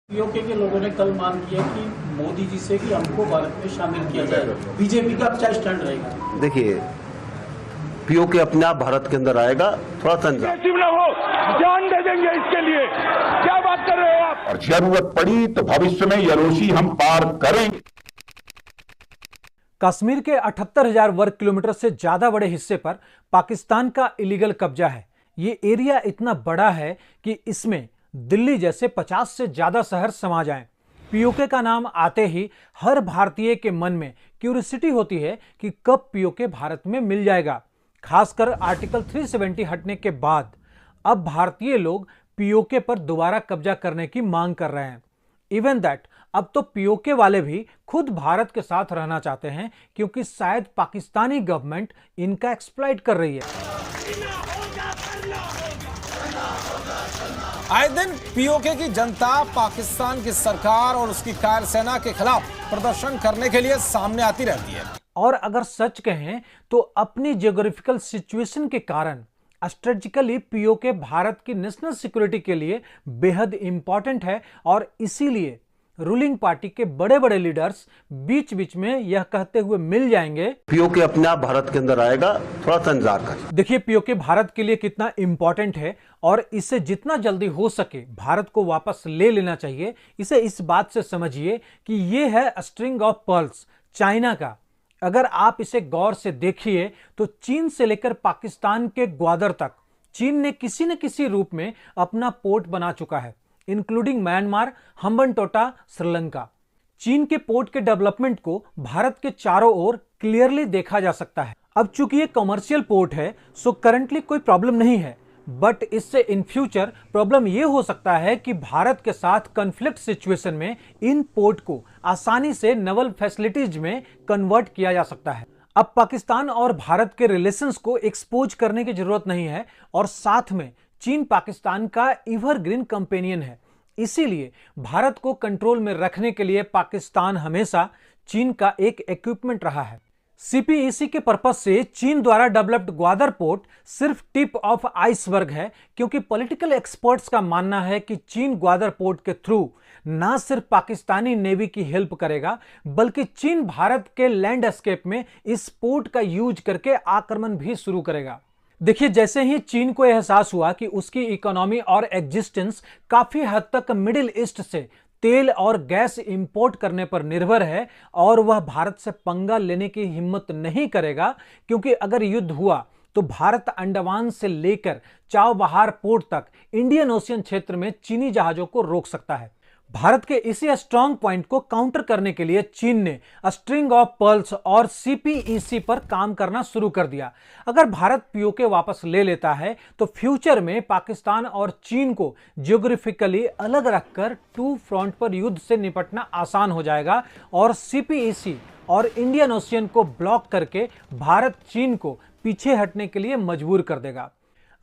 PoK के लोगों ने कल मांग किया कि मोदी जी से कि हमको भारत में शामिल किया जाए। बीजेपी का क्या स्टैंड रहेगा? देखिए, पीओके अपने आप भारत के अंदर आएगा, थोड़ा सा न हो, जान दे देंगे इसके लिए। क्या बात कर रहे हो आप? और जरूरत पड़ी तो भविष्य में यलोशी हम पार करेंगे। कश्मीर के 78,000 वर्ग किलोमीटर से ज्यादा बड़े हिस्से पर पाकिस्तान का इलीगल कब्जा है। ये एरिया इतना बड़ा है कि इसमें दिल्ली जैसे 50 से ज्यादा शहर समा जाएं। पीओके का नाम आते ही हर भारतीय के मन में क्यूरियोसिटी होती है कि कब पीओके भारत में मिल जाएगा। खासकर आर्टिकल 370 हटने के बाद अब भारतीय लोग पीओके पर दोबारा कब्जा करने की मांग कर रहे हैं। इवन दैट अब तो पीओके वाले भी खुद भारत के साथ रहना चाहते हैं, क्योंकि शायद पाकिस्तानी गवर्नमेंट इनका एक्सप्लॉइट कर रही है। आए दिन पीओके की जनता पाकिस्तान की सरकार और उसकी कायर सेना के खिलाफ प्रदर्शन करने के लिए सामने आती रहती है। और अगर सच कहें तो अपनी जियोग्राफिकल सिचुएशन के कारण स्ट्रेटेजिकली पीओके भारत की नेशनल सिक्योरिटी के लिए बेहद इंपॉर्टेंट है, और इसीलिए रूलिंग पार्टी के बड़े बड़े लीडर्स बीच बीच में यह कहते हुए मिल जाएंगे, पीओके अपने आप भारत के अंदर आएगा, थोड़ा सा इंतजार करें। देखिए पीओके भारत के लिए कितना इंपॉर्टेंट है और इसे जितना जल्दी हो सके भारत को वापस ले लेना चाहिए। इसे इस बात से समझिए कि यह है स्ट्रिंग ऑफ पर्ल्स चाइना का। अगर आप इसे गौर से देखिए तो चीन से लेकर पाकिस्तान के ग्वादर तक चीन ने किसी न किसी रूप में अपना पोर्ट बना चुका है, इंक्लूडिंग म्यांमार, हम्बनटोटा, श्रीलंका। चीन के पोर्ट के डेवलपमेंट को भारत के चारों ओर क्लियरली देखा जा सकता है। अब चूंकि ये कमर्शियल पोर्ट है सो करंटली कोई प्रॉब्लम नहीं है, बट इससे इन फ्यूचर प्रॉब्लम यह हो सकता है कि भारत के साथ कॉन्फ्लिक्ट सिचुएशन में इन पोर्ट को आसानी से नेवल फैसिलिटीज में कन्वर्ट किया जा सकता है। अब पाकिस्तान और भारत के रिलेशंस को एक्सपोज करने की जरूरत नहीं है, और साथ में चीन पाकिस्तान का एवरग्रीन कंपेनियन है। इसीलिए भारत को कंट्रोल में रखने के लिए पाकिस्तान हमेशा चीन का एक इक्विपमेंट रहा है। सीपीईसी के पर्पज से चीन द्वारा डेवलप्ड ग्वादर पोर्ट सिर्फ टिप ऑफ आइसबर्ग है, क्योंकि पॉलिटिकल एक्सपर्ट्स का मानना है कि चीन ग्वादर पोर्ट के थ्रू ना सिर्फ पाकिस्तानी नेवी की हेल्प करेगा, बल्कि चीन भारत के लैंडस्केप में इस पोर्ट का यूज करके आक्रमण भी शुरू करेगा। देखिए, जैसे ही चीन को एहसास हुआ कि उसकी इकोनॉमी और एग्जिस्टेंस काफी हद तक मिडिल ईस्ट से तेल और गैस इंपोर्ट करने पर निर्भर है, और वह भारत से पंगा लेने की हिम्मत नहीं करेगा, क्योंकि अगर युद्ध हुआ तो भारत अंडमान से लेकर चाबहार पोर्ट तक इंडियन ओशियन क्षेत्र में चीनी जहाजों को रोक सकता है। भारत के इसी स्ट्रांग पॉइंट को काउंटर करने के लिए चीन ने स्ट्रिंग ऑफ पर्ल्स और सीपीईसी पर काम करना शुरू कर दिया। अगर भारत पीओके वापस ले लेता है तो फ्यूचर में पाकिस्तान और चीन को जियोग्राफिकली अलग रखकर टू फ्रंट पर युद्ध से निपटना आसान हो जाएगा, और सीपीईसी और इंडियन ओशियन को ब्लॉक करके भारत चीन को पीछे हटने के लिए मजबूर कर देगा।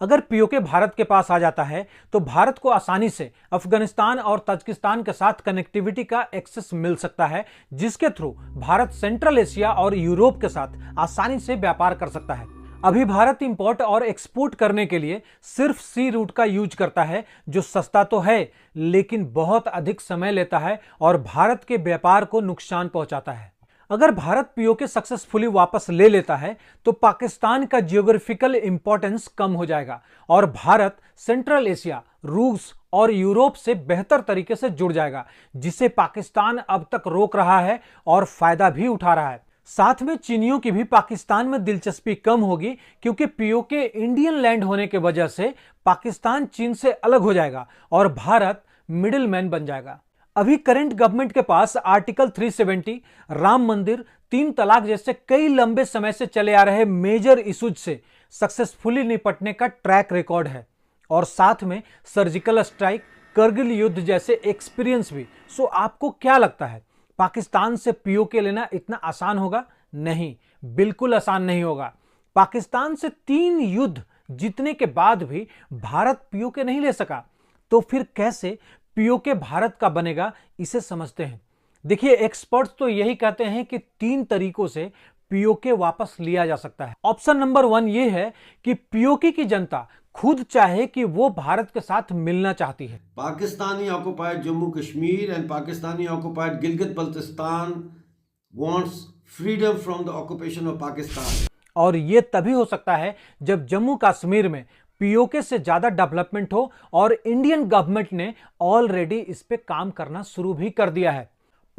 अगर पीओके भारत के पास आ जाता है तो भारत को आसानी से अफगानिस्तान और ताजिकिस्तान के साथ कनेक्टिविटी का एक्सेस मिल सकता है, जिसके थ्रू भारत सेंट्रल एशिया और यूरोप के साथ आसानी से व्यापार कर सकता है। अभी भारत इंपोर्ट और एक्सपोर्ट करने के लिए सिर्फ सी रूट का यूज करता है, जो सस्ता तो है लेकिन बहुत अधिक समय लेता है और भारत के व्यापार को नुकसान पहुंचाता है। अगर भारत पीओके सक्सेसफुली वापस ले लेता है तो पाकिस्तान का जियोग्राफिकल इंपॉर्टेंस कम हो जाएगा, और भारत सेंट्रल एशिया, रूस और यूरोप से बेहतर तरीके से जुड़ जाएगा, जिसे पाकिस्तान अब तक रोक रहा है और फायदा भी उठा रहा है। साथ में चीनियों की भी पाकिस्तान में दिलचस्पी कम होगी, क्योंकि पीओके इंडियन लैंड होने की वजह से पाकिस्तान चीन से अलग हो जाएगा और भारत मिडिल मैन बन जाएगा। अभी करंट गवर्नमेंट के पास आर्टिकल 370, राम मंदिर, 3 तलाक जैसे कई लंबे समय से चले आ रहे मेजर इश्यूज से सक्सेसफुली निपटने का ट्रैक रिकॉर्ड है, और साथ में सर्जिकल स्ट्राइक, करगिल युद्ध जैसे एक्सपीरियंस भी। सो आपको क्या लगता है, पाकिस्तान से पीओके लेना इतना आसान होगा? नहीं, बिल्कुल आसान नहीं होगा। पाकिस्तान से 3 युद्ध जीतने के बाद भी भारत पीओके नहीं ले सका, तो फिर कैसे पीओके भारत का बनेगा, इसे समझते हैं। देखिए, एक्सपर्ट्स तो यही कहते हैं कि 3 तरीकों से पीओके वापस लिया जा सकता है। ऑप्शन नंबर 1 ये है कि पीओके की जनता खुद चाहे कि वो भारत के साथ मिलना चाहती है। Pakistani occupied Jammu Kashmir and Pakistani occupied Gilgit Baltistan wants freedom from the occupation of Pakistan. और ये तभी हो सकता है जब जम्मू कश्मीर में पीओके से ज्यादा डेवलपमेंट हो, और इंडियन गवर्नमेंट ने ऑलरेडी इस पे काम करना शुरू भी कर दिया है।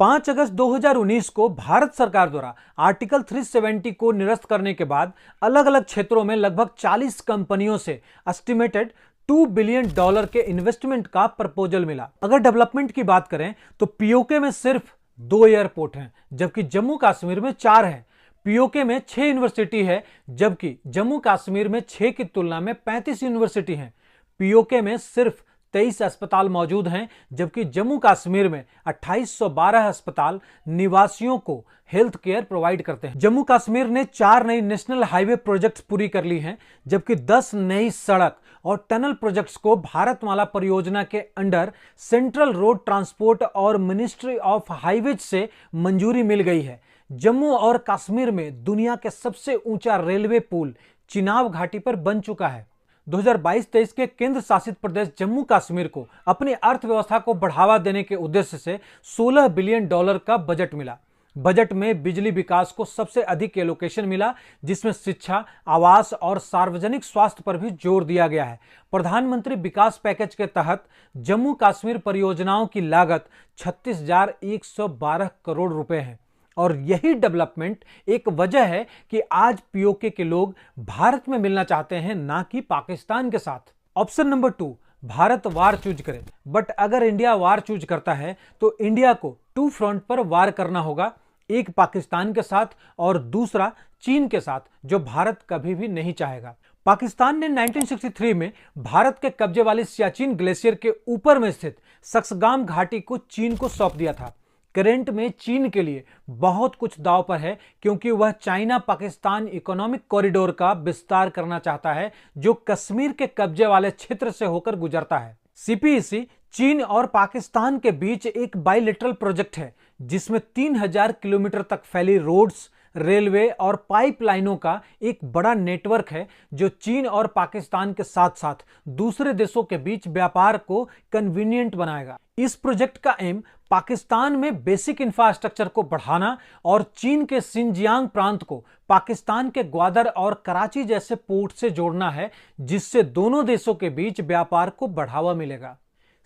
5 अगस्त 2019 को भारत सरकार द्वारा आर्टिकल 370 को निरस्त करने के बाद अलग अलग क्षेत्रों में लगभग 40 कंपनियों से एस्टिमेटेड $2 बिलियन के इन्वेस्टमेंट का प्रपोजल मिला। अगर डेवलपमेंट की बात करें तो पीओके में सिर्फ 2 एयरपोर्ट हैं, जबकि जम्मू कश्मीर में 4 हैं। पीओके में 6 यूनिवर्सिटी है, जबकि जम्मू कश्मीर में 6 की तुलना में 35 यूनिवर्सिटी हैं। पीओके में सिर्फ 23 अस्पताल मौजूद हैं, जबकि जम्मू कश्मीर में 2812 अस्पताल निवासियों को हेल्थ केयर प्रोवाइड करते हैं। जम्मू कश्मीर ने 4 नई नेशनल हाईवे प्रोजेक्ट्स पूरी कर ली हैं, जबकि 10 नई सड़क और टनल प्रोजेक्ट्स को भारतमाला परियोजना के अंडर सेंट्रल रोड ट्रांसपोर्ट और मिनिस्ट्री ऑफ हाईवेज से मंजूरी मिल गई है। जम्मू और कश्मीर में दुनिया के सबसे ऊंचा रेलवे पुल चिनाब घाटी पर बन चुका है। 2022-23 के केंद्र शासित प्रदेश जम्मू कश्मीर को अपनी अर्थव्यवस्था को बढ़ावा देने के उद्देश्य से $16 बिलियन का बजट मिला। बजट में बिजली विकास को सबसे अधिक एलोकेशन मिला, जिसमें शिक्षा, आवास और सार्वजनिक स्वास्थ्य पर भी जोर दिया गया है। प्रधानमंत्री विकास पैकेज के तहत जम्मू कश्मीर परियोजनाओं की लागत 36,112 करोड़ रुपए है, और यही डेवलपमेंट एक वजह है कि आज पीओके के लोग भारत में मिलना चाहते हैं, ना कि पाकिस्तान के साथ। ऑप्शन नंबर 2, भारत वार चूज करे। बट अगर इंडिया वार चूज करता है तो इंडिया को 2 फ्रंट पर वार करना होगा, एक पाकिस्तान के साथ और दूसरा चीन के साथ, जो भारत कभी भी नहीं चाहेगा। पाकिस्तान ने 1963 में भारत के कब्जे वाली सियाचिन ग्लेशियर के ऊपर में स्थित सक्सगाम घाटी को चीन को सौंप दिया था। करंट में चीन के लिए बहुत कुछ दांव पर है, क्योंकि वह चाइना पाकिस्तान इकोनॉमिक कॉरिडोर का विस्तार करना चाहता है, जो कश्मीर के कब्जे वाले क्षेत्र से होकर गुजरता है। सीपीईसी चीन और पाकिस्तान के बीच एक बाइलेटरल प्रोजेक्ट है, जिसमें 3000 किलोमीटर तक फैली रोड्स, रेलवे और पाइपलाइनों का एक बड़ा नेटवर्क है, जो चीन और पाकिस्तान के साथ साथ दूसरे देशों के बीच व्यापार को कन्वीनियंट बनाएगा। इस प्रोजेक्ट का एम पाकिस्तान में बेसिक इंफ्रास्ट्रक्चर को बढ़ाना और चीन के सिंजियांग प्रांत को पाकिस्तान के ग्वादर और कराची जैसे पोर्ट से जोड़ना है, जिससे दोनों देशों के बीच व्यापार को बढ़ावा मिलेगा।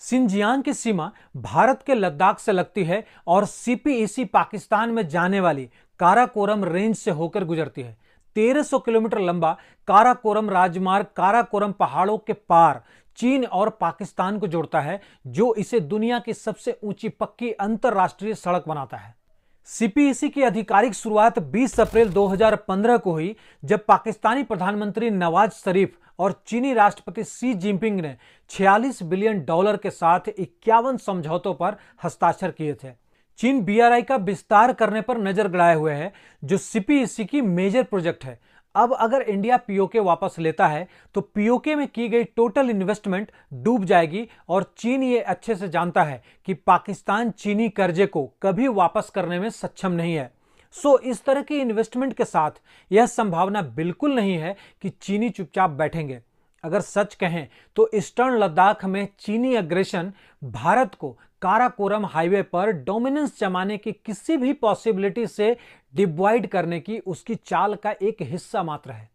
सिंजियांग की सीमा भारत के लद्दाख से लगती है और सीपीईसी पाकिस्तान में जाने वाली काराकोरम रेंज से होकर गुजरती है। 1300 किलोमीटर लंबा काराकोरम राजमार्ग काराकोरम पहाड़ों के पार चीन और पाकिस्तान को जोड़ता है, जो इसे दुनिया की सबसे ऊंची पक्की अंतरराष्ट्रीय सड़क बनाता है। सीपीईसी की आधिकारिक शुरुआत 20 अप्रैल 2015 को हुई, जब पाकिस्तानी प्रधानमंत्री नवाज शरीफ और चीनी राष्ट्रपति शी जिनपिंग ने $46 बिलियन के साथ 51 समझौतों पर हस्ताक्षर किए थे। चीन बीआरआई का विस्तार करने पर नजर गड़ाए हुए है, जो सीपीईसी की मेजर प्रोजेक्ट है। अब अगर इंडिया पीओके वापस लेता है तो पीओके में की गई टोटल इन्वेस्टमेंट डूब जाएगी, और चीन ये अच्छे से जानता है कि पाकिस्तान चीनी कर्जे को कभी वापस करने में सक्षम नहीं है। सो इस तरह की इन्वेस्टमेंट के साथ यह संभावना बिल्कुल नहीं है कि चीनी चुपचाप बैठेंगे। अगर सच कहें तो ईस्टर्न लद्दाख में चीनी अग्रेशन भारत को काराकोरम हाईवे पर डोमिनेंस जमाने की किसी भी पॉसिबिलिटी से डिवाइड करने की उसकी चाल का एक हिस्सा मात्र है।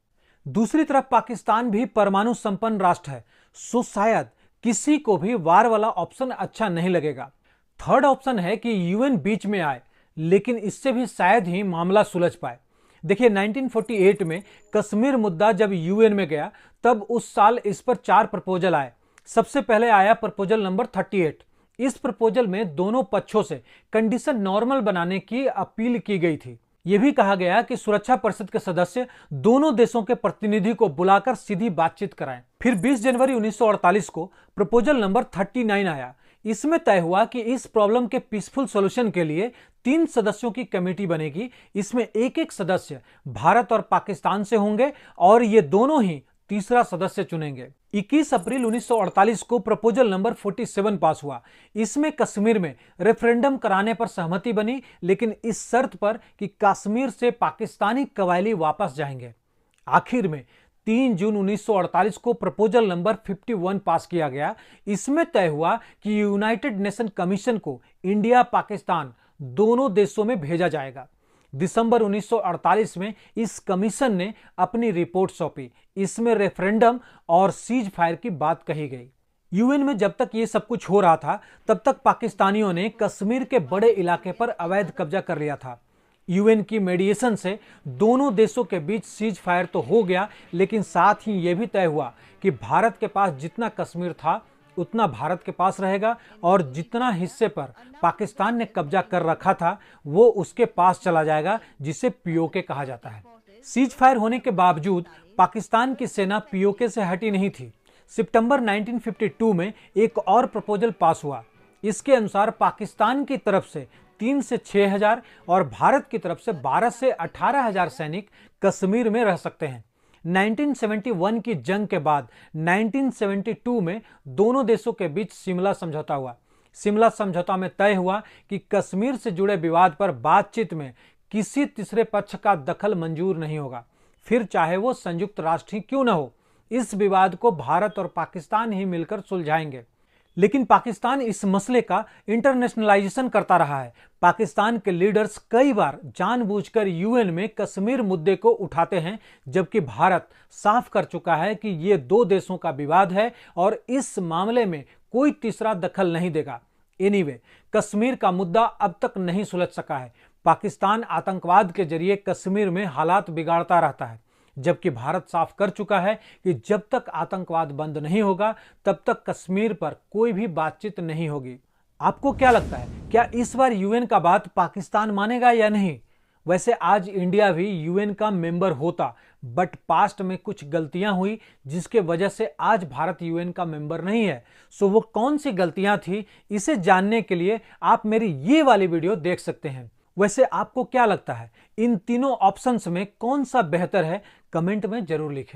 दूसरी तरफ पाकिस्तान भी परमाणु संपन्न राष्ट्र है, सो शायद किसी को भी वार वाला ऑप्शन अच्छा नहीं लगेगा। थर्ड ऑप्शन है कि यूएन बीच में आए, लेकिन इससे भी शायद ही मामला सुलझ पाए। देखिए 1948 में कश्मीर मुद्दा जब यूएन में गया, तब उस साल इस पर 4 प्रपोजल आए। सबसे पहले आया प्रपोजल नंबर 38। इस प्रपोजल में दोनों पक्षों से कंडीशन नॉर्मल बनाने की अपील की गई थी। यह भी कहा गया कि सुरक्षा परिषद के सदस्य दोनों देशों के प्रतिनिधि को बुलाकर सीधी बातचीत कराएं। फिर 20 जनवरी 1948 को प्रपोजल नंबर 39 आया। इसमें तय हुआ कि इस प्रॉब्लम के पीसफुल सॉल्यूशन के लिए 3 सदस्यों की कमेटी बनेगी। इसमें एक सदस्य भारत और पाकिस्तान से होंगे और ये दोनों ही तीसरा सदस्य चुनेंगे। 21 अप्रैल 1948 को प्रपोजल नंबर 47 पास हुआ। इसमें कश्मीर में रेफरेंडम कराने पर सहमति बनी, लेकिन इस शर्त पर कि कश्मीर से पाकिस्तानी कबायली वापस जाएंगे। आखिर में 3 जून 1948 को प्रपोजल नंबर 51 पास किया गया। इसमें तय हुआ कि यूनाइटेड नेशन कमीशन को इंडिया पाकिस्तान दोनों देशों में भेजा जाएगा। दिसंबर 1948 में इस कमीशन ने अपनी रिपोर्ट सौंपी। इसमें रेफरेंडम और सीज फायर की बात कही गई। यूएन में जब तक ये सब कुछ हो रहा था तब तक पाकिस्तानियों ने कश्मीर के बड़े इलाके पर अवैध कब्जा कर लिया था। यूएन की मेडिएशन से दोनों देशों के बीच सीज फायर तो हो गया, लेकिन साथ ही यह भी तय हुआ कि भारत के पास जितना कश्मीर था उतना भारत के पास रहेगा और जितना हिस्से पर पाकिस्तान ने कब्जा कर रखा था वो उसके पास चला जाएगा, जिसे पीओके कहा जाता है। सीज फायर होने के बावजूद पाकिस्तान की सेना पीओके से हटी नहीं थी। सितंबर 1952 में एक और प्रपोजल पास हुआ। इसके अनुसार पाकिस्तान की तरफ से 3 से 6 हजार और भारत की तरफ से 12 से 18 हजार सैनिक कश्मीर में रह सकते हैं। 1971 की जंग के बाद 1972 में दोनों देशों के बीच शिमला समझौता हुआ। शिमला समझौता में तय हुआ कि कश्मीर से जुड़े विवाद पर बातचीत में किसी तीसरे पक्ष का दखल मंजूर नहीं होगा, फिर चाहे वो संयुक्त राष्ट्र ही क्यों न हो। इस विवाद को भारत और पाकिस्तान ही मिलकर सुलझाएंगे। लेकिन पाकिस्तान इस मसले का इंटरनेशनलाइजेशन करता रहा है। पाकिस्तान के लीडर्स कई बार जानबूझकर यूएन में कश्मीर मुद्दे को उठाते हैं, जबकि भारत साफ कर चुका है कि ये दो देशों का विवाद है और इस मामले में कोई तीसरा दखल नहीं देगा। एनीवे, कश्मीर का मुद्दा अब तक नहीं सुलझ सका है। पाकिस्तान आतंकवाद के जरिए कश्मीर में हालात बिगाड़ता रहता है, जबकि भारत साफ कर चुका है कि जब तक आतंकवाद बंद नहीं होगा तब तक कश्मीर पर कोई भी बातचीत नहीं होगी। आपको क्या लगता है, क्या इस बार यूएन का बात पाकिस्तान मानेगा या नहीं? वैसे आज इंडिया भी यूएन का मेंबर होता, बट पास्ट में कुछ गलतियां हुई जिसके वजह से आज भारत यूएन का मेंबर नहीं है। सो वो कौन सी गलतियां थी, इसे जानने के लिए आप मेरी ये वाली वीडियो देख सकते हैं। वैसे आपको क्या लगता है, इन तीनों ऑप्शंस में कौन सा बेहतर है? कमेंट में जरूर लिखें।